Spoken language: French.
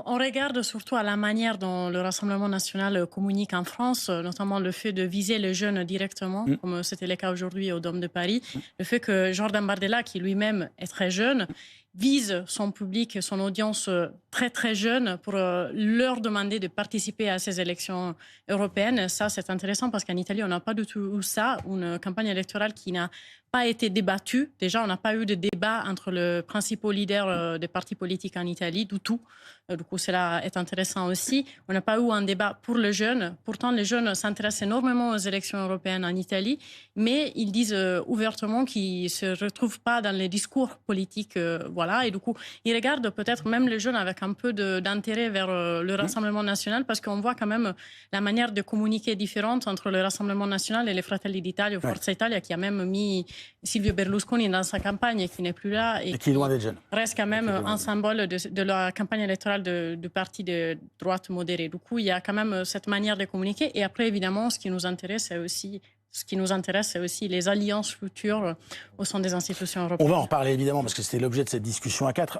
On regarde surtout à la manière dont le Rassemblement national communique en France, notamment le fait de viser les jeunes directement, Mmh. comme c'était le cas aujourd'hui au Dôme de Paris. Mmh. Le fait que Jordan Bardella, qui lui-même est très jeune, vise son public, son audience très très jeune pour leur demander de participer à ces élections européennes. Ça, c'est intéressant parce qu'en Italie, on n'a pas du tout eu ça, une campagne électorale qui n'a pas été débattue. Déjà, on n'a pas eu de débat entre le principaux leaders des partis politiques en Italie, du tout. Du coup, cela est intéressant aussi. On n'a pas eu un débat pour les jeunes. Pourtant, les jeunes s'intéressent énormément aux élections européennes en Italie, mais ils disent ouvertement qu'ils ne se retrouvent pas dans les discours politiques. Voilà. Et du coup, ils regardent peut-être même les jeunes avec un peu d'intérêt vers le Rassemblement national, parce qu'on voit quand même la manière de communiquer différente entre le Rassemblement national et les Fratelli d'Italia ou Forza Italia, qui a même mis Silvio Berlusconi dans sa campagne et qui n'est plus là. Et qui est loin d'être jeune. Reste quand même un symbole de la campagne électorale du parti de droite modérée. Du coup, il y a quand même cette manière de communiquer. Et après, évidemment, ce qui nous intéresse, c'est aussi les alliances futures au sein des institutions européennes. On va en reparler évidemment parce que c'était l'objet de cette discussion à quatre.